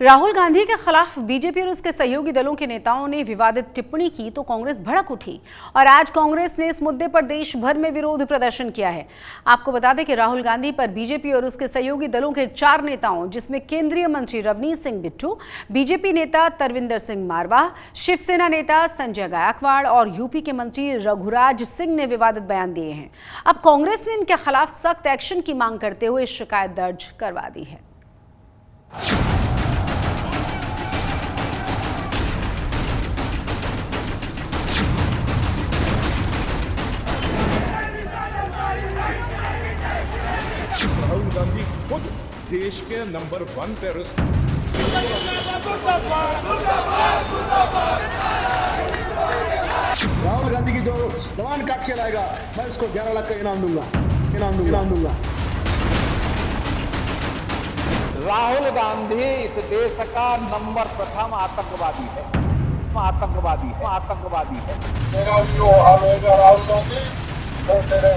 राहुल गांधी के खिलाफ बीजेपी और उसके सहयोगी दलों के नेताओं ने विवादित टिप्पणी की तो कांग्रेस भड़क उठी और आज कांग्रेस ने इस मुद्दे पर देश भर में विरोध प्रदर्शन किया है। आपको बता दें कि राहुल गांधी पर बीजेपी और उसके सहयोगी दलों के 4 नेताओं, जिसमें केंद्रीय मंत्री रवनीत सिंह बिट्टू, बीजेपी नेता तरविंदर सिंह मारवाह, शिवसेना नेता संजय गायकवाड़ और यूपी के मंत्री रघुराज सिंह ने विवादित बयान दिए हैं। अब कांग्रेस ने इनके खिलाफ सख्त एक्शन की मांग करते हुए शिकायत दर्ज करवा दी है। राहुल गांधी खुद देश के नंबर 1 टेररिस्ट। राहुल गांधी की जो जवान काट के लाएगा, मैं उसको 11 लाख का इनाम दूंगा। राहुल गांधी इस देश का नंबर प्रथम आतंकवादी है। मेरा जो हाल होगा राहुल गांधी, तो तेरे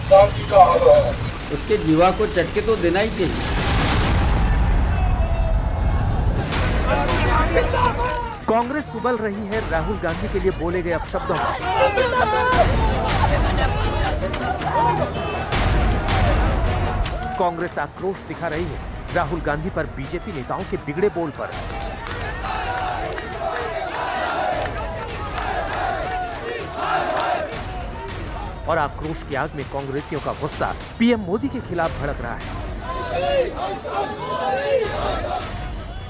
साथी का हाल है। उसके जीवा को चटके तो देना ही चाहिए। कांग्रेस उबल रही है राहुल गांधी के लिए बोले गए अपशब्दों में। कांग्रेस आक्रोश दिखा रही है राहुल गांधी पर बीजेपी नेताओं के बिगड़े बोल पर। और आक्रोश की आग में कांग्रेसियों का गुस्सा पीएम मोदी के खिलाफ भड़क रहा है।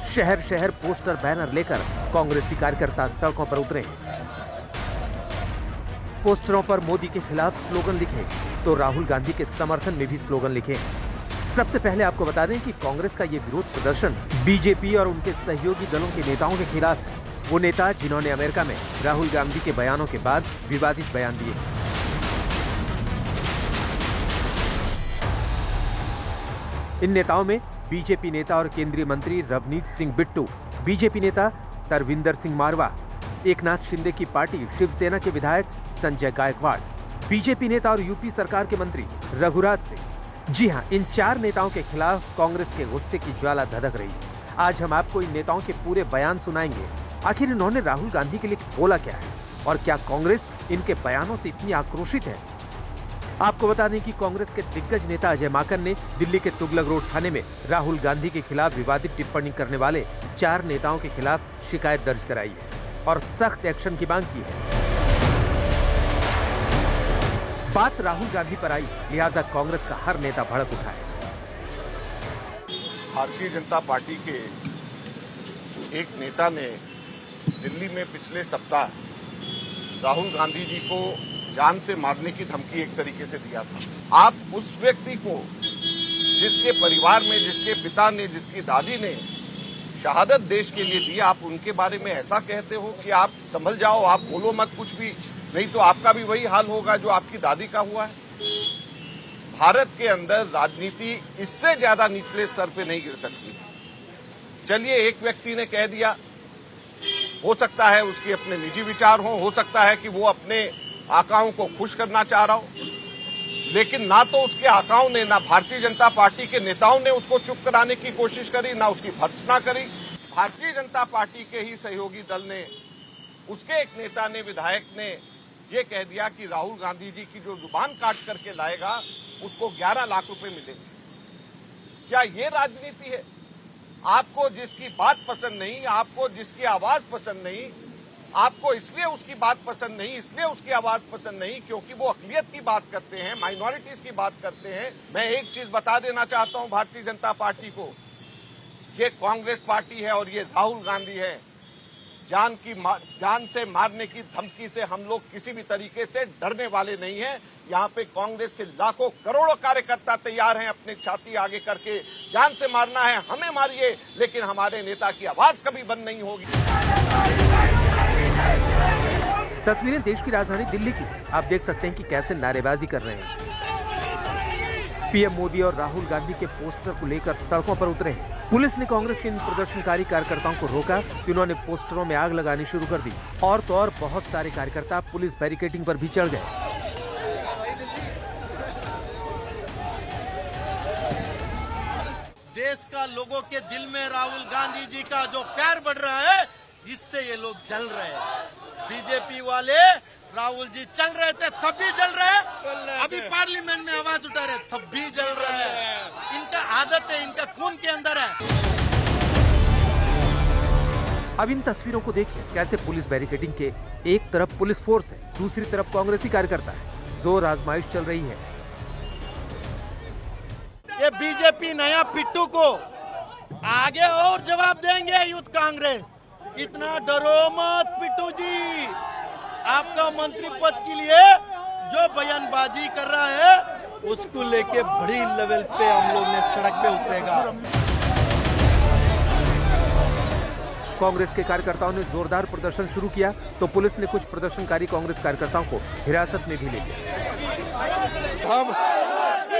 शहर शहर पोस्टर बैनर लेकर कांग्रेसी कार्यकर्ता सड़कों पर उतरे हैं। पोस्टरों पर मोदी के खिलाफ स्लोगन लिखे तो राहुल गांधी के समर्थन में भी स्लोगन लिखे। सबसे पहले आपको बता दें कि कांग्रेस का ये विरोध प्रदर्शन बीजेपी और उनके सहयोगी दलों के नेताओं के खिलाफ है। वो नेता जिन्होंने अमेरिका में राहुल गांधी के बयानों के बाद विवादित बयान दिए। इन नेताओं में बीजेपी नेता और केंद्रीय मंत्री रवनीत सिंह बिट्टू, बीजेपी नेता तरविंदर सिंह मारवाह, एकनाथ शिंदे की पार्टी शिवसेना के विधायक संजय गायकवाड़, बीजेपी नेता और यूपी सरकार के मंत्री रघुराज सिंह। जी हां, इन 4 नेताओं के खिलाफ कांग्रेस के गुस्से की ज्वाला धधक रही है। आज हम आपको इन नेताओं के पूरे बयान सुनाएंगे। आखिर इन्होंने राहुल गांधी के लिए बोला क्या है और क्या कांग्रेस इनके बयानों से इतनी आक्रोशित है। आपको बता दें कि कांग्रेस के दिग्गज नेता अजय माकन ने दिल्ली के तुगलक रोड थाने में राहुल गांधी के खिलाफ विवादित टिप्पणी करने वाले 4 नेताओं के खिलाफ शिकायत दर्ज कराई है और सख्त एक्शन की मांग की है। बात राहुल गांधी पर आई, लिहाजा कांग्रेस का हर नेता भड़क उठा है। भारतीय जनता पार्टी के एक नेता ने दिल्ली में पिछले सप्ताह राहुल गांधी जी को जान से मारने की धमकी एक तरीके से दिया था। आप उस व्यक्ति को, जिसके परिवार में, जिसके पिता ने, जिसकी दादी ने शहादत देश के लिए दी, आप उनके बारे में ऐसा कहते हो कि आप संभल जाओ, आप बोलो मत कुछ भी, नहीं तो आपका भी वही हाल होगा जो आपकी दादी का हुआ है। भारत के अंदर राजनीति इससे ज्यादा निचले स्तर पे नहीं गिर सकती। चलिए, एक व्यक्ति ने कह दिया, हो सकता है उसके अपने निजी विचार हो सकता है कि वो अपने आकाओं को खुश करना चाह रहा हो, लेकिन ना तो उसके आकाओं ने, ना भारतीय जनता पार्टी के नेताओं ने उसको चुप कराने की कोशिश करी, ना उसकी भर्त्सना करी। भारतीय जनता पार्टी के ही सहयोगी दल ने, उसके एक नेता ने, विधायक ने ये कह दिया कि राहुल गांधी जी की जो जुबान काट करके लाएगा उसको 11 लाख रुपए मिलेंगे। क्या ये राजनीति है? आपको जिसकी बात पसंद नहीं, आपको जिसकी आवाज पसंद नहीं, आपको इसलिए उसकी बात पसंद नहीं, इसलिए उसकी आवाज पसंद नहीं क्योंकि वो अक़लियत की बात करते हैं, माइनॉरिटीज की बात करते हैं। मैं एक चीज बता देना चाहता हूं भारतीय जनता पार्टी को, ये कांग्रेस पार्टी है और ये राहुल गांधी है। जान से मारने की धमकी से हम लोग किसी भी तरीके से डरने वाले नहीं हैं। यहाँ पे कांग्रेस के लाखों करोड़ों कार्यकर्ता तैयार हैं अपनी छाती आगे करके, जान से मारना है हमें मारिए, लेकिन हमारे नेता की आवाज कभी बंद नहीं होगी। तस्वीरें देश की राजधानी दिल्ली की। आप देख सकते हैं कि कैसे नारेबाजी कर रहे हैं। पीएम मोदी और राहुल गांधी के पोस्टर को लेकर सड़कों पर उतरे हैं। पुलिस ने कांग्रेस के इन प्रदर्शनकारी कार्यकर्ताओं को रोका कि उन्होंने पोस्टरों में आग लगानी शुरू कर दी। और तो और बहुत सारे कार्यकर्ता पुलिस बैरिकेडिंग पर भी चढ़ गए। देश का लोगों के दिल में राहुल गांधी जी का जो प्यार बढ़ रहा है, इससे ये लोग जल रहे हैं। बीजेपी वाले राहुल जी चल रहे थे तब भी जल रहे हैं, अभी पार्लियामेंट में आवाज उठा रहे तब भी जल रहे हैं। इनका आदत है, इनका खून के अंदर है। अब इन तस्वीरों को देखिए, कैसे पुलिस बैरिकेडिंग के एक तरफ पुलिस फोर्स है, दूसरी तरफ कांग्रेसी कार्यकर्ता है। जोर आजमाइश चल रही है। ये बीजेपी नया पिट्टू को आगे और जवाब देंगे यूथ कांग्रेस। इतना डरो मत पिट्टू जी, आपका मंत्री पद के लिए जो बयानबाजी कर रहा है उसको लेके बड़ी लेवल पे हम लोग ने सड़क पे उतरेगा। कांग्रेस के कार्यकर्ताओं ने जोरदार प्रदर्शन शुरू किया तो पुलिस ने कुछ प्रदर्शनकारी कांग्रेस कार्यकर्ताओं को हिरासत में भी ले लिया। हम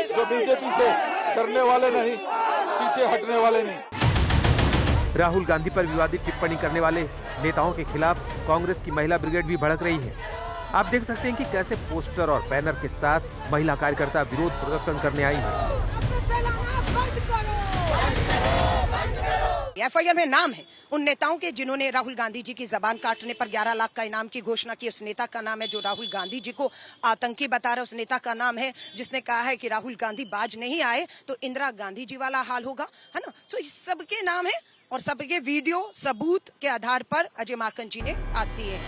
जो बीजेपी से डरने वाले नहीं, पीछे हटने वाले नहीं। राहुल गांधी पर विवादित टिप्पणी करने वाले नेताओं के खिलाफ कांग्रेस की महिला ब्रिगेड भी भड़क रही है। आप देख सकते हैं कि कैसे पोस्टर और बैनर के साथ महिला कार्यकर्ता विरोध प्रदर्शन करने आई है। एफआईआर में नाम है उन नेताओं के जिन्होंने राहुल गांधी जी की जबान काटने पर 11 लाख का इनाम की घोषणा की। उस नेता का नाम है जो राहुल गांधी जी को आतंकी बता रहा है। उस नेता का नाम है जिसने कहा है कि राहुल गांधी बाज नहीं आए तो इंदिरा गांधी जी वाला हाल होगा, है ना। तो इस सबके नाम है और सबके वीडियो सबूत के आधार पर अजय माकन जी ने आती है।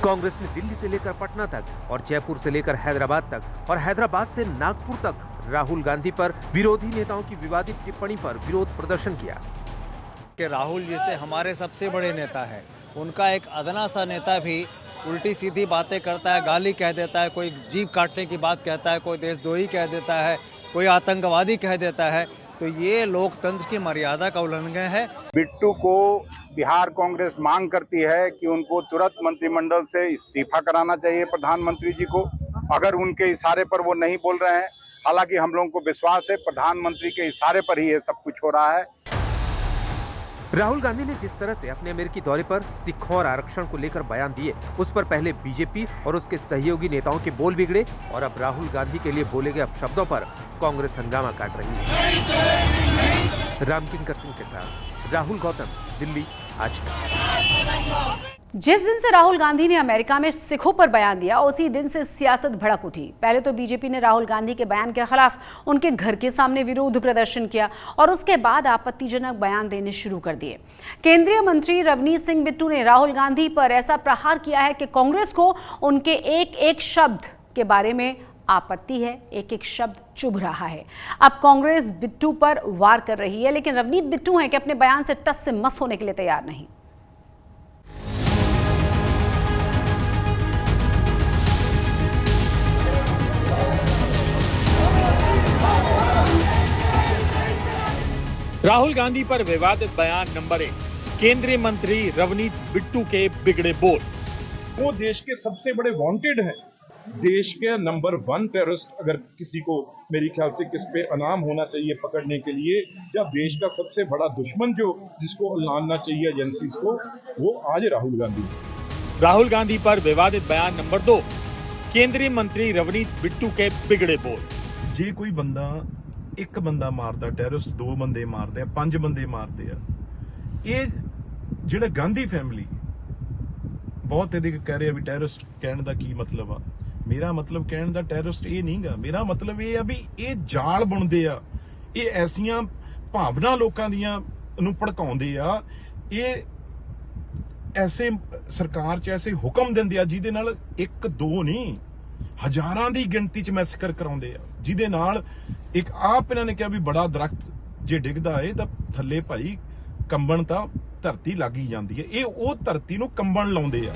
कांग्रेस ने दिल्ली से लेकर पटना तक और जयपुर से लेकर हैदराबाद तक और हैदराबाद से नागपुर तक राहुल गांधी पर विरोधी नेताओं की विवादित टिप्पणी पर विरोध प्रदर्शन किया। कि राहुल जैसे हमारे सबसे बड़े नेता है, उनका एक अदना सा नेता भी उल्टी सीधी बातें करता है, गाली कह देता है, कोई जीभ काटने की बात कहता है, कोई देशद्रोही कह देता है, कोई आतंकवादी कह देता है, तो ये लोकतंत्र की मर्यादा का उल्लंघन है। बिट्टू को बिहार कांग्रेस मांग करती है कि उनको तुरंत मंत्रिमंडल से इस्तीफा कराना चाहिए प्रधानमंत्री जी को, अगर उनके इशारे पर वो नहीं बोल रहे हैं। हालांकि हम लोगों को विश्वास है प्रधानमंत्री के इशारे पर ही ये सब कुछ हो रहा है। राहुल गांधी ने जिस तरह से अपने अमेरिकी दौरे पर सिखों और आरक्षण को लेकर बयान दिए, उस पर पहले बीजेपी और उसके सहयोगी नेताओं के बोल बिगड़े और अब राहुल गांधी के लिए बोले गए अपशब्दों पर कांग्रेस हंगामा काट रही है। रामकिंकर सिंह के साथ राहुल गौतम, दिल्ली, आज तक। जिस दिन से राहुल गांधी ने अमेरिका में सिखों पर बयान दिया, उसी दिन से सियासत भड़क उठी। पहले तो बीजेपी ने राहुल गांधी के बयान के खिलाफ उनके घर के सामने विरोध प्रदर्शन किया और उसके बाद आपत्तिजनक बयान देने शुरू कर दिए। केंद्रीय मंत्री रवनीत सिंह बिट्टू ने राहुल गांधी पर ऐसा प्रहार किया है कि कांग्रेस को उनके एक एक शब्द के बारे में आपत्ति है, एक एक शब्द चुभ रहा है। अब कांग्रेस बिट्टू पर वार कर रही है, लेकिन रवनीत बिट्टू हैं कि अपने बयान से टस से मस होने के लिए तैयार नहीं। राहुल गांधी पर विवादित बयान नंबर 1, केंद्रीय मंत्री रवनीत बिट्टू के बिगड़े बोल। वो देश के सबसे बड़े वांटेड हैं, देश के नंबर 1 टेररिस्ट अगर किसी को मेरे ख्याल से किस पे इनाम होना चाहिए पकड़ने के लिए, या देश का सबसे बड़ा दुश्मन जो जिसको लानना चाहिए एजेंसीज को, वो आज राहुल गांधी। राहुल गांधी पर विवादित बयान नंबर 2, केंद्रीय मंत्री रवनीत बिट्टू के बिगड़े बोल। जे कोई बंदा एक बंदा मारदा, टेररिस्ट 2 बंदे मारदे, 5 बंदे मारदे आ, ये ਜਿਹੜਾ गांधी फैमिली बहुत ਇਹਦੇ कह रहे भी टेररिस्ट कहने ਦਾ ਕੀ मतलब आ। मेरा मतलब कहने ਦਾ टेररिस्ट ਇਹ ਨਹੀਂਗਾ, मेरा मतलब ਇਹ ਆ ਵੀ ਇਹ ਜਾਲ ਬੁਣਦੇ ਆ, ਇਹ ਐਸੀਆਂ ਭਾਵਨਾ ਲੋਕਾਂ ਦੀਆਂ ਨੂੰ ਭੜਕਾਉਂਦੇ ਆ, ਇਹ ਐਸੇ ਸਰਕਾਰ 'ਚ ਐਸੇ ਹੁਕਮ ਦਿੰਦੇ ਆ ਜਿਹਦੇ ਨਾਲ 1-2 ਨਹੀਂ ਹਜ਼ਾਰਾਂ ਦੀ ਗਿਣਤੀ 'ਚ ਮੈਸਕਰ ਕਰਾਉਂਦੇ ਆ, ਜਿਹਦੇ ਨਾਲ ਇੱਕ ਆਪ ਇਹਨਾਂ ਨੇ ਕਿਹਾ ਵੀ ਬੜਾ ਦਰਖਤ ਜੇ ਡਿੱਗਦਾ ਏ ਤਾਂ ਥੱਲੇ ਭਾਈ ਕੰਬਣ ਤਾਂ ਧਰਤੀ ਲੱਗ ਹੀ ਜਾਂਦੀ ਹੈ, ਇਹ ਉਹ ਧਰਤੀ ਨੂੰ ਕੰਬਣ ਲਾਉਂਦੇ ਆ।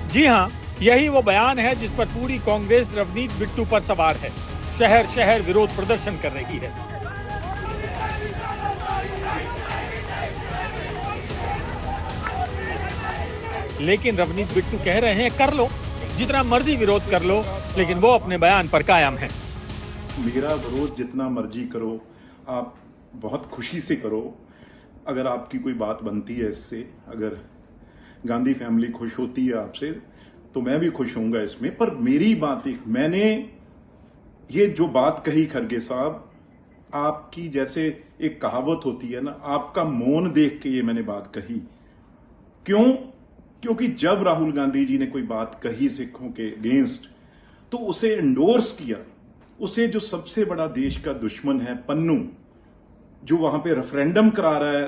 जी हाँ, यही वो बयान है जिस पर पूरी कांग्रेस रवनीत बिट्टू पर सवार है। शहर शहर विरोध प्रदर्शन कर रही है। लेकिन रवनीत बिट्टू कह रहे हैं कर लो, जितना मर्जी विरोध कर लो, लेकिन वो अपने बयान पर कायम है। मेरा विरोध जितना मर्जी करो, आप बहुत खुशी से करो, अगर आपकी कोई बात बनती है इससे, अगर गांधी फैमिली खुश होती है आपसे तो मैं भी खुश होऊंगा इसमें। पर मेरी बात, मैंने ये जो बात कही खड़गे साहब, आपकी जैसे एक कहावत होती है ना, आपका मौन देख के ये मैंने बात कही। क्यों? क्योंकि जब राहुल गांधी जी ने कोई बात कही सिखों के अगेंस्ट, तो उसे एंडोर्स किया, उसे जो सबसे बड़ा देश का दुश्मन है पन्नू, जो वहां पे रेफरेंडम करा रहा है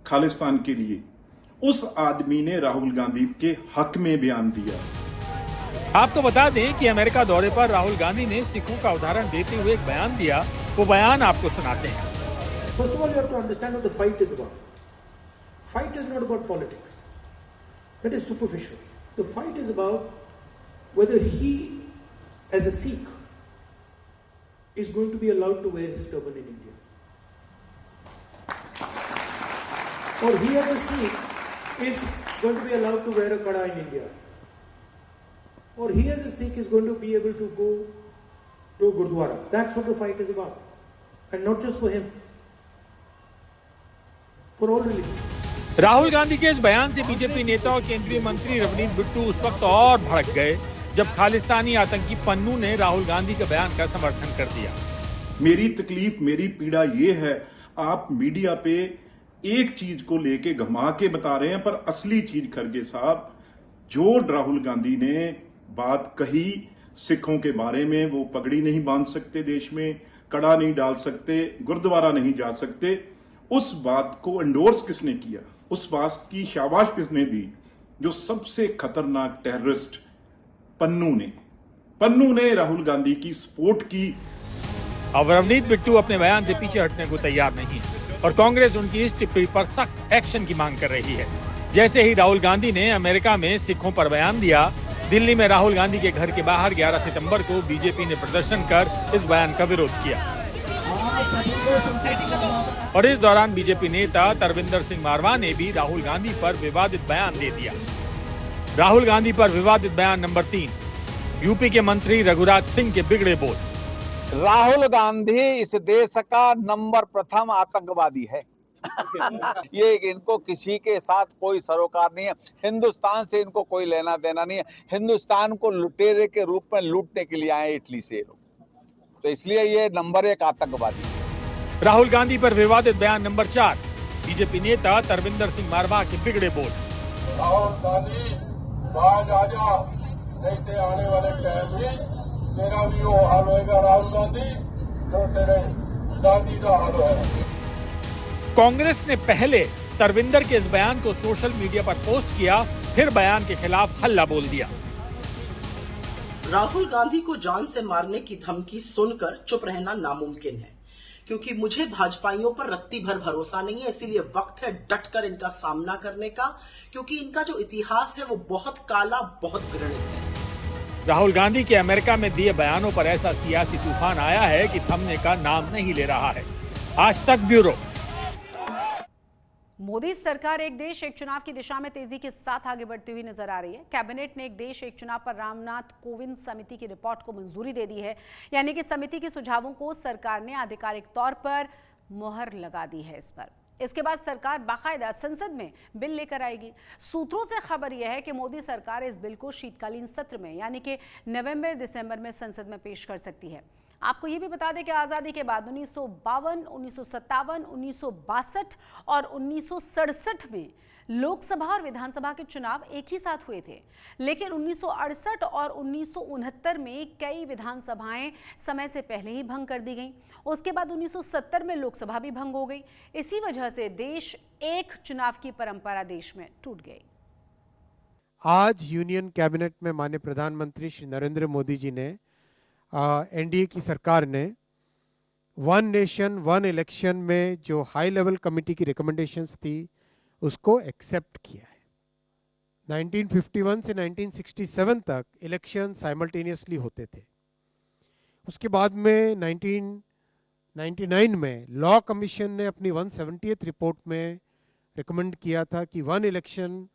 खालिस्तान के लिए, उस आदमी ने राहुल गांधी के हक में बयान दिया। आपको बता दें कि अमेरिका दौरे पर राहुल गांधी ने सिखों का उदाहरण देते हुए एक बयान दिया। वो बयान आपको सुनाते हैं। First of all, you have to understand what the fight is about. Fight is not about politics. That is superficial. The fight is about whether he, as a Sikh, is going to be allowed to wear his turban in India. Or he, as a Sikh, is going to be allowed to wear a kada in India. Or he, as a Sikh, is going to be able to go to Gurdwara. That's what the fight is about. And not just for him. For all religions. Rahul Gandhi के इस बयान से BJP नेता और केंद्रीय मंत्री रवनीत बिट्टू उस वक्त और भड़क गए जब खालिस्तानी आतंकी पन्नू ने राहुल गांधी के बयान का समर्थन कर दिया। मेरी तकलीफ, मेरी पीड़ा ये है, आप मीडिया पे एक चीज को लेके घुमा के बता रहे हैं, पर असली चीज खड़गे साहब, जो राहुल गांधी ने बात कही सिखों के बारे में, वो पगड़ी नहीं बांध सकते देश में, कड़ा नहीं डाल सकते, गुरुद्वारा नहीं जा सकते, उस बात को एंडोर्स किसने किया? उस बात की शाबाश किसने दी? जो सबसे खतरनाक टेररिस्ट पन्नू ने राहुल गांधी की सपोर्ट की। अब रवनीत बिट्टू अपने बयान से पीछे हटने को तैयार नहीं है और कांग्रेस उनकी इस टिप्पणी पर सख्त एक्शन की मांग कर रही है। जैसे ही राहुल गांधी ने अमेरिका में सिखों पर बयान दिया, दिल्ली में राहुल गांधी के घर के बाहर 11 सितंबर को बीजेपी ने प्रदर्शन कर इस बयान का विरोध किया और इस दौरान बीजेपी नेता तरविंदर सिंह मारवा ने भी राहुल गांधी पर विवादित बयान दे दिया। राहुल गांधी पर विवादित बयान नंबर 3, यूपी के मंत्री रघुराज सिंह के बिगड़े बोल। राहुल गांधी इस देश का नंबर प्रथम आतंकवादी है। ये इनको किसी के साथ कोई सरोकार नहीं है, हिंदुस्तान से इनको कोई लेना देना नहीं है। हिंदुस्तान को लुटेरे के रूप में लूटने के लिए आए इटली से लोग, तो इसलिए ये नंबर 1 आतंकवादी है। राहुल गांधी पर विवादित बयान नंबर 4, बीजेपी नेता तरविंदर सिंह मारवा के बिगड़े बोल। राहुल गांधी बाज आजा, नहीं आने वाले टाइम में तेरा भी वो हाल होगा राहुल गांधी, जो तेरे दादी का हाल होगा। कांग्रेस ने पहले तरविंदर के इस बयान को सोशल मीडिया पर पोस्ट किया, फिर बयान के खिलाफ हल्ला बोल दिया। राहुल गांधी को जान से मारने की धमकी सुनकर चुप रहना नामुमकिन है, क्योंकि मुझे भाजपाइयों पर रत्ती भर भरोसा नहीं है। इसीलिए वक्त है डटकर इनका सामना करने का, क्योंकि इनका जो इतिहास है वो बहुत काला, बहुत घृणित है। राहुल गांधी के अमेरिका में दिए बयानों पर ऐसा सियासी तूफान आया है कि थमने का नाम नहीं ले रहा है। आज तक ब्यूरो। मोदी सरकार एक देश एक चुनाव की दिशा में तेजी के साथ आगे बढ़ती हुई नजर आ रही है। कैबिनेट ने एक देश एक चुनाव पर रामनाथ कोविंद समिति की रिपोर्ट को मंजूरी दे दी है, यानी कि समिति के सुझावों को सरकार ने आधिकारिक तौर पर मुहर लगा दी है इस पर। इसके बाद सरकार बाकायदा संसद में बिल लेकर आएगी। सूत्रों से खबर यह है कि मोदी सरकार इस बिल को शीतकालीन सत्र में यानी कि नवंबर-दिसंबर में संसद में पेश कर सकती है। आपको ये भी बता दें कि आज़ादी के बाद 1952, 1957, 1962 और 1967 में लोकसभा और विधानसभा के चुनाव एक ही साथ हुए थे, लेकिन 1968 और 1969 में कई विधानसभाएं समय से पहले ही भंग कर दी गईं। उसके बाद 1970 में लोकसभा भी भंग हो गई। इसी वजह से देश एक चुनाव की परंपरा देश में टूट गई। आज यूनियन कैबिनेट में माननीय प्रधानमंत्री श्री नरेंद्र मोदी जी ने एनडीए की सरकार ने वन नेशन वन इलेक्शन में जो हाई लेवल कमेटी की रिकमेंडेशंस थी उसको एक्सेप्ट किया है। 1951 से 1967 तक इलेक्शन साइमल्टेनियसली होते थे। उसके बाद में 1999 में लॉ कमीशन ने अपनी 170th रिपोर्ट में रिकमेंड किया था कि one election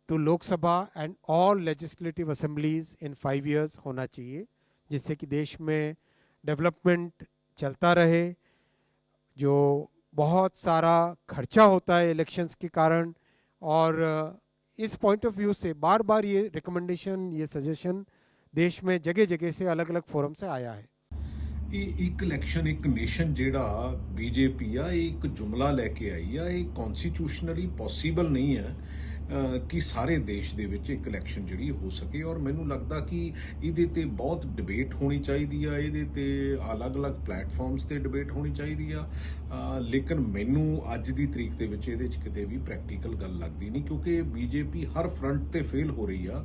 to Lok Sabha and all legislative assemblies in 5 years होना चाहिए, जिससे कि देश में डेवलपमेंट चलता रहे। जो बहुत सारा खर्चा होता है इलेक्शंस के कारण, और इस पॉइंट ऑफ व्यू से बार बार ये रिकमेंडेशन, ये सजेशन देश में जगह जगह से अलग अलग फोरम से आया है। ਇਹ ਇੱਕ ਇਲੈਕਸ਼ਨ ਇੱਕ ਨੇਸ਼ਨ ਜਿਹੜਾ ਬੀਜੇਪੀ ਆ ਇਹ ਇੱਕ ਜੁਮਲਾ ਲੈ ਕੇ ਆਈ ਆ, ਇਹ ਕਨਸਟੀਟਿਊਸ਼ਨਲੀ ਪੋਸੀਬਲ ਨਹੀਂ ਹੈ ਕਿ ਸਾਰੇ ਦੇਸ਼ ਦੇ ਵਿੱਚ ਇੱਕ ਇਲੈਕਸ਼ਨ ਜਿਹੜੀ ਹੋ ਸਕੇ। ਔਰ ਮੈਨੂੰ ਲੱਗਦਾ ਕਿ ਇਹਦੇ ਤੇ ਬਹੁਤ ਡਿਬੇਟ ਹੋਣੀ ਚਾਹੀਦੀ ਆ, ਇਹਦੇ ਤੇ ਅਲੱਗ-ਅਲੱਗ ਪਲੇਟਫਾਰਮਸ ਤੇ ਡਿਬੇਟ ਹੋਣੀ ਚਾਹੀਦੀ ਆ, ਲੇਕਿਨ ਮੈਨੂੰ ਅੱਜ ਦੀ ਤਰੀਕ ਦੇ ਵਿੱਚ ਇਹਦੇ 'ਚ ਕਿਤੇ ਵੀ ਪ੍ਰੈਕਟੀਕਲ ਗੱਲ ਲੱਗਦੀ ਨਹੀਂ, ਕਿਉਂਕਿ ਬੀਜੇਪੀ ਹਰ ਫਰੰਟ ਤੇ ਫੇਲ ਹੋ ਰਹੀ ਆ।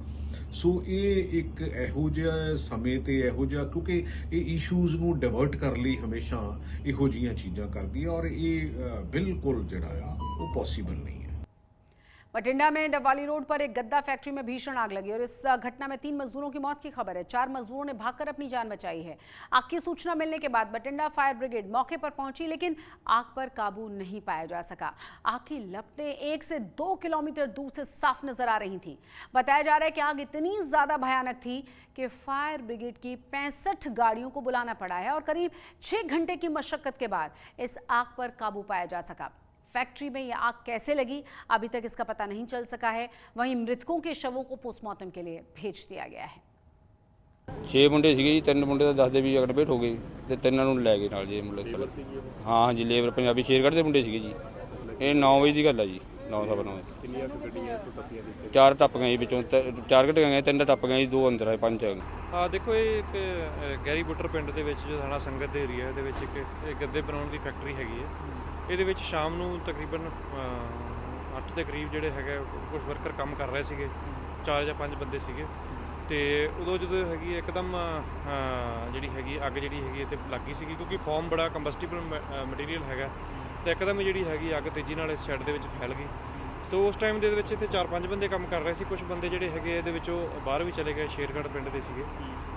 ਸੋ ਇਹ ਇੱਕ ਇਹੋ ਜਿਹਾ ਸਮੇਂ ਤੇ ਇਹੋ ਜਿਹਾ, ਕਿਉਂਕਿ ਇਹ ਇਸ਼ੂਜ਼ ਨੂੰ ਡਿਵਰਟ ਕਰਨ ਲਈ ਹਮੇਸ਼ਾ ਇਹੋ ਜਿਹੀਆਂ ਚੀਜ਼ਾਂ ਕਰਦੀ ਆ, ਔਰ ਇਹ ਬਿਲਕੁਲ ਜਿਹੜਾ आ वो पॉसिबल नहीं है। बठिंडा में डबवाली रोड पर एक गद्दा फैक्ट्री में भीषण आग लगी और इस घटना में 3 मजदूरों की मौत की खबर है। 4 मजदूरों ने भागकर अपनी जान बचाई है। आग की सूचना मिलने के बाद बठिंडा फायर ब्रिगेड मौके पर पहुंची, लेकिन आग पर काबू नहीं पाया जा सका। आग की लपटें 1 से 2 किलोमीटर दूर से साफ नजर आ रही थी। बताया जा रहा है कि आग इतनी ज्यादा भयानक थी कि फायर ब्रिगेड की 65 गाड़ियों को बुलाना पड़ा है और करीब 6 घंटे की मशक्कत के बाद इस आग पर काबू पाया जा सका। फैक्ट्री में यह आग कैसे लगी अभी तक इसका पता नहीं चल सका है। वहीं मृतकों के शवों को पोस्टमार्टम के लिए भेज दिया गया है। 6 ਮੁੰਡੇ ਸੀਗੇ ਜੀ, 3 ਮੁੰਡੇ ਤਾਂ ਦੱਸਦੇ ਵੀ ਅਗੜਬੇਟ ਹੋ ਗਏ ਤੇ 3 ਨੂੰ ਲੈ ਗਏ ਨਾਲ ਜੀ ਮੁੰਡੇ। ਹਾਂ ਜੀ, ਲੇਬਰ ਪੰਜਾਬੀ ਸ਼ੇਰਗੜ੍ਹ ਦੇ ਮੁੰਡੇ ਸੀਗੇ ਜੀ। ਇਹ 9 ਵਜੇ ਦੀ ਗੱਲ ਆ ਜੀ, 9:09 ਵਜੇ। ਕਿੰਨੀਆਂ ਗੱਡੀਆਂ ਟੱਪੀਆਂ? 4 ਟੱਪ ਗਏ ਵਿੱਚੋਂ, 4 ਗੱਡੀਆਂ ਗਏ, 3 ਟੱਪ ਗਏ, 2 ਅੰਦਰ ਆਏ, 5 ਆ ਗਏ। ਹਾਂ ਦੇਖੋ, ਇਹ ਇੱਕ ਗੈਰੀ ਬੁੱਟਰ ਪਿੰਡ ਦੇ ਵਿੱਚ ਜੋ ਥਾਣਾ ਸੰਗਤ ਦੇ ਏਰੀਆ ਦੇ ਵਿੱਚ ਇੱਕ ਗੱਦੇ ਬਣਾਉਣ ਦੀ ਫੈਕਟਰੀ ਹੈਗੀ ਹੈ। ਇਹਦੇ ਵਿੱਚ ਸ਼ਾਮ ਨੂੰ ਤਕਰੀਬਨ 8 ਦੇ ਕਰੀਬ ਜਿਹੜੇ ਹੈਗੇ ਕੁਝ ਵਰਕਰ ਕੰਮ ਕਰ ਰਹੇ ਸੀਗੇ, 4 ਜਾਂ 5 ਬੰਦੇ ਸੀਗੇ। ਤੇ ਉਦੋਂ ਜਦੋਂ ਹੈਗੀ ਇੱਕਦਮ ਜਿਹੜੀ ਹੈਗੀ ਅੱਗ ਜਿਹੜੀ ਹੈਗੀ ਇੱਥੇ ਲੱਗੀ ਸੀਗੀ, ਕਿਉਂਕਿ ਫੋਮ ਬੜਾ ਕੰਬਸਟੀਬਲ ਮਟੀਰੀਅਲ ਹੈਗਾ, ਤੇ ਇੱਕਦਮ ਜਿਹੜੀ ਹੈਗੀ ਅੱਗ ਤੇਜ਼ੀ ਨਾਲ ਇਸ ਸ਼ੈੱਡ ਦੇ ਵਿੱਚ ਫੈਲ ਗਈ। तो उस टाइम ਦੇ ਵਿੱਚ ਇੱਥੇ 4-5 ਬੰਦੇ ਕੰਮ ਕਰ ਰਹੇ ਸੀ। ਕੁਝ ਬੰਦੇ ਜਿਹੜੇ ਹੈਗੇ ਇਹਦੇ ਵਿੱਚੋਂ ਬਾਹਰ ਵੀ ਚਲੇ ਗਏ, ਸ਼ੇਰਗੜ੍ਹ ਪਿੰਡ ਦੇ ਸੀਗੇ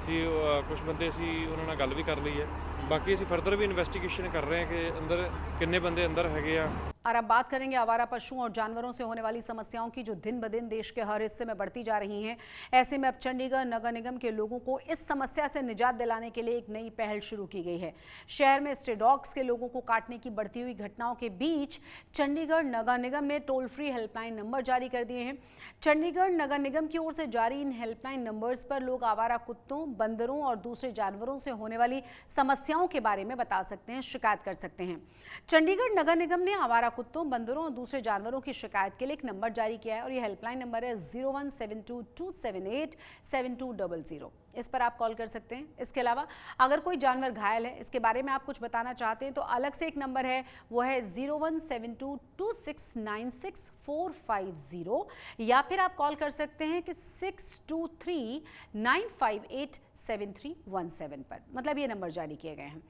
ਸੀ। ਕੁਝ ਬੰਦੇ ਸੀ, ਉਹਨਾਂ ਨਾਲ ਗੱਲ ਵੀ ਕਰ ਲਈ ਹੈ। बाकी ਅਸੀਂ फर्दर भी इन्वेस्टिगेशन कर रहे हैं कि अंदर कितने बंदे अंदर है। और अब बात करेंगे आवारा पशुओं और जानवरों से होने वाली समस्याओं की, जो दिन ब दिन देश के हर हिस्से में बढ़ती जा रही हैं। ऐसे में अब चंडीगढ़ नगर निगम के लोगों को इस समस्या से निजात दिलाने के लिए एक नई पहल शुरू की गई है। शहर में स्ट्रे डॉग्स के लोगों को काटने की बढ़ती हुई घटनाओं के बीच चंडीगढ़ नगर निगम ने टोल फ्री हेल्पलाइन नंबर जारी कर दिए हैं। चंडीगढ़ नगर निगम की ओर से जारी इन हेल्पलाइन नंबर्स पर लोग आवारा कुत्तों, बंदरों और दूसरे जानवरों से होने वाली समस्याओं के बारे में बता सकते हैं, शिकायत कर सकते हैं। चंडीगढ़ नगर निगम ने आवारा कुत्तों, बंदरों और दूसरे जानवरों की शिकायत के लिए एक नंबर जारी किया है और यह हेल्पलाइन नंबर है 017227872000। इस पर आप कॉल कर सकते हैं। इसके अलावा अगर कोई जानवर घायल है, इसके बारे में आप कुछ बताना चाहते हैं, तो अलग से एक नंबर है, वो है 017226964550, या फिर आप कॉल कर सकते हैं कि 623-958-7317 पर। मतलब ये नंबर जारी किए गए हैं।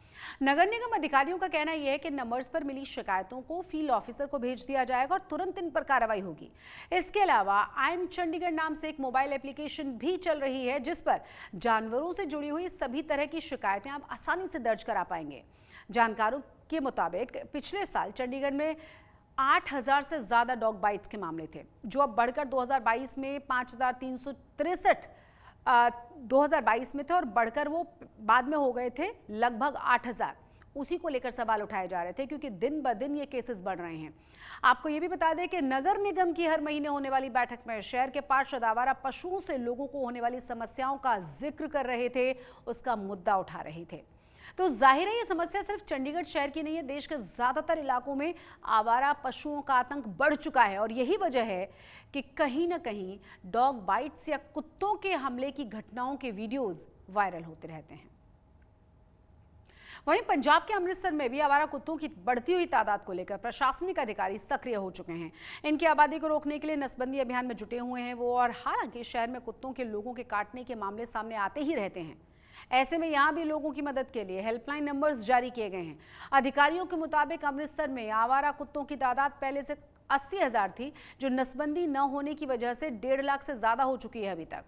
नगर निगम अधिकारियों का कहना यह है कि नंबर्स पर मिली शिकायतों को फील्ड ऑफिसर को भेज दिया जाएगा और तुरंत इन पर कार्रवाई होगी। इसके अलावा आई एम चंडीगढ़ नाम से एक मोबाइल एप्लीकेशन भी चल रही है, जिस पर जानवरों से जुड़ी हुई सभी तरह की शिकायतें आप आसानी से दर्ज करा पाएंगे। जानकारों के मुताबिक पिछले साल चंडीगढ़ में 8000 से ज़्यादा डॉग बाइट्स के मामले थे, जो अब बढ़कर 2022 में 5363 2022 में थे और बढ़कर वो बाद में हो गए थे लगभग 8000। उसी को लेकर सवाल उठाए जा रहे थे, क्योंकि दिन ब दिन ये केसेस बढ़ रहे हैं। आपको ये भी बता दें कि नगर निगम की हर महीने होने वाली बैठक में शहर के पार्षद आवारा पशुओं से लोगों को होने वाली समस्याओं का जिक्र कर रहे थे, उसका मुद्दा उठा रहे थे। तो जाहिर है ये समस्या सिर्फ चंडीगढ़ शहर की नहीं है, देश के ज्यादातर इलाकों में आवारा पशुओं का आतंक बढ़ चुका है और यही वजह है कि कहीं ना कहीं डॉग बाइट्स या कुत्तों के हमले की घटनाओं के वीडियोस वायरल होते रहते हैं। वहीं पंजाब के अमृतसर में भी आवारा कुत्तों की बढ़ती हुई तादाद को लेकर प्रशासनिक अधिकारी सक्रिय हो चुके हैं। इनकी आबादी को रोकने के लिए नसबंदी अभियान में जुटे हुए हैं वो, और हालांकि शहर में कुत्तों के लोगों के काटने के मामले सामने आते ही रहते हैं। ऐसे में यहां भी लोगों की मदद के लिए हेल्पलाइन नंबर्स जारी किए गए हैं। अधिकारियों के मुताबिक अमृतसर में आवारा कुत्तों की तादाद पहले से 80,000 थी, जो नसबंदी न होने की वजह से 1.5 लाख से ज्यादा हो चुकी है अभी तक।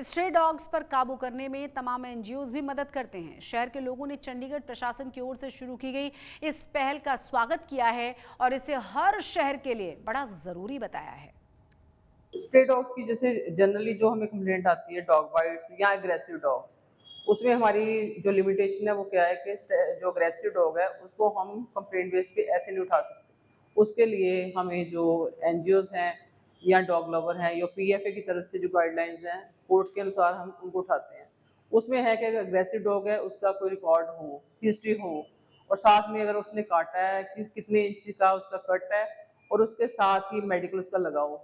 स्ट्रे डॉग्स पर काबू करने में तमाम एनजीओज भी मदद करते हैं। शहर के लोगों ने चंडीगढ़ प्रशासन की ओर से शुरू की गई इस पहल का स्वागत किया है और इसे हर शहर के लिए बड़ा जरूरी बताया है। स्ट्रे डॉग्स की जैसे जनरली जो हमें कंप्लेंट आती है डॉग बाइट्स या एग्रेसिव डॉग्स, उसमें हमारी जो लिमिटेशन है वो क्या है कि जो अग्रेसिव डॉग है उसको हम कंप्लेंट बेस पे ऐसे नहीं उठा सकते। उसके लिए हमें जो एनजीओज हैं या डॉग लवर हैं या पीएफए की तरफ से जो गाइडलाइंस हैं कोर्ट के अनुसार हम उनको उठाते हैं। उसमें है कि अगर अग्रेसिव डॉग है उसका कोई रिकॉर्ड हो, हिस्ट्री हो, और साथ में अगर उसने काटा है कि कितने इंच का उसका कट है, और उसके साथ ही मेडिकल उसका लगाओ।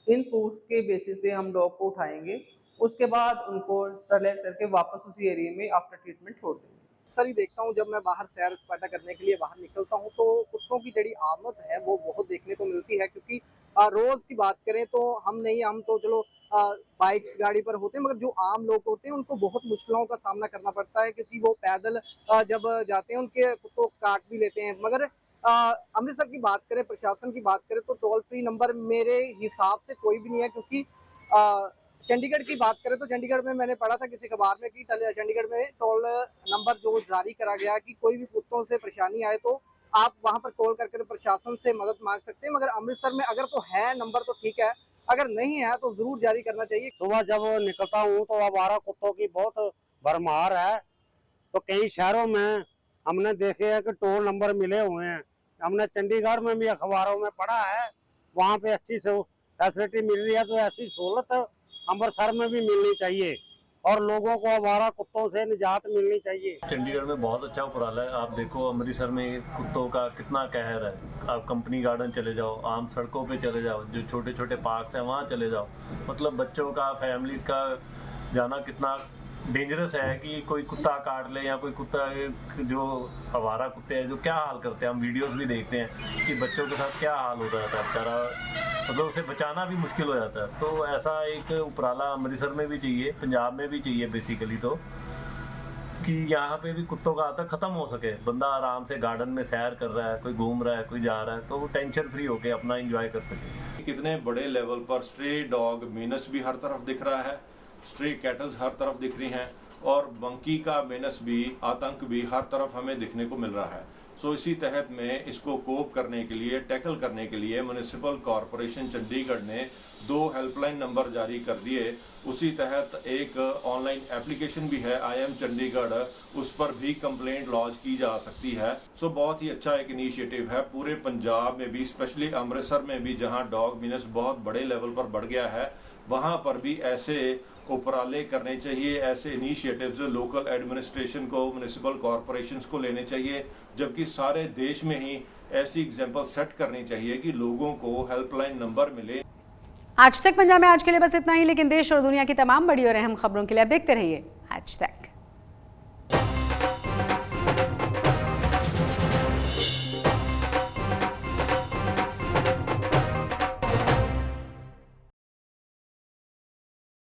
इन प्रूफ के बेसिस पे हम डॉग को उठाएंगे, उसके बाद उनको स्टरलाइज करके वापस उसी एरिया में आफ्टर ट्रीटमेंट छोड़ देंगे। अक्सर ही देखता हूँ जब मैं बाहर सैर सपाटा करने के लिए बाहर निकलता हूँ तो कुत्तों की जड़ी आमद है वो बहुत देखने को मिलती है, क्योंकि रोज की बात करें तो हम तो चलो बाइक्स गाड़ी पर होते हैं, मगर जो आम लोग होते हैं उनको बहुत मुश्किलों का सामना करना पड़ता है, क्योंकि वो पैदल जब जाते हैं उनके कुत्तों काट भी लेते हैं। मगर अमृतसर की बात करें, प्रशासन की बात करें तो टोल फ्री नंबर मेरे हिसाब से कोई भी नहीं है, क्योंकि चंडीगढ़ की बात करें तो चंडीगढ़ में मैंने पढ़ा था किसी अखबार में कि चंडीगढ़ में टोल नंबर जो जारी करा गया कि कोई भी कुत्तों से परेशानी आए तो आप वहां पर कॉल करके प्रशासन से मदद मांग सकते हैं। मगर अमृतसर में अगर तो है नंबर तो ठीक है, अगर नहीं है तो जरूर जारी करना चाहिए। सुबह जब निकलता हूँ तो आवारा कुत्तों की बहुत भरमार है, तो कई शहरों में हमने देखे है कि टोल नंबर मिले हुए हैं। हमने चंडीगढ़ में भी अखबारों में पढ़ा है, वहाँ पे अच्छी फैसिलिटी मिल रही है, तो ऐसी सहूलत अमृतसर में भी मिलनी चाहिए और लोगों को आवारा कुत्तों से निजात मिलनी चाहिए। चंडीगढ़ में बहुत अच्छा उपराला है। आप देखो अमृतसर में कुत्तों का कितना कहर है। आप कंपनी गार्डन चले जाओ, आम सड़कों पे चले जाओ, जो छोटे छोटे पार्क्स हैं वहाँ चले जाओ, मतलब बच्चों का, फैमिलीज का जाना कितना डेंजरस है कि कोई कुत्ता काट ले, या कोई कुत्ता जो आवारा कुत्ते हैं जो क्या हाल करते हैं। हम वीडियोस भी देखते हैं कि बच्चों के साथ क्या हाल हो जाता है, बेचारा मतलब उसे बचाना भी मुश्किल हो जाता है। तो ऐसा एक उपराला अमृतसर में भी चाहिए, पंजाब में भी चाहिए बेसिकली, तो कि यहाँ पे भी कुत्तों का आतंक खत्म हो सके। बंदा आराम से गार्डन में सैर कर रहा है, कोई घूम रहा है, कोई जा रहा है, तो वो टेंशन फ्री होके अपना एंजॉय कर सके। कितने बड़े लेवल पर स्ट्रे डॉग मीनस भी हर तरफ दिख रहा है, स्ट्रे कैटल्स हर तरफ दिख रही हैं, और मंकी का मेनस भी, आतंक भी हर तरफ हमें दिखने को मिल रहा है। सो इसी तहत में इसको कोप करने के लिए, टैकल करने के लिए म्युनिसिपल कॉरपोरेशन चंडीगढ़ ने 2 हेल्पलाइन नंबर जारी कर दिए। उसी तहत एक ऑनलाइन एप्लीकेशन भी है, आई एम चंडीगढ़, उस पर भी कंप्लेंट लॉन्च की जा सकती है। सो बहुत ही अच्छा एक इनिशिएटिव है। पूरे पंजाब में भी, स्पेशली अमृतसर में भी जहां डॉग मीनस बहुत बड़े लेवल पर बढ़ गया है, वहां पर भी ऐसे उपराले करने चाहिए, ऐसे इनिशिएटिव्स लोकल एडमिनिस्ट्रेशन को, म्युनिसिपल कॉरपोरेशंस को लेने चाहिए, जबकि सारे देश में ही ऐसी एग्जांपल सेट करनी चाहिए कि लोगों को हेल्पलाइन नंबर मिले। आज तक पंजाब में आज के लिए बस इतना ही, लेकिन देश और दुनिया की तमाम बड़ी और अहम खबरों के लिए आप देखते रहिए आज तक।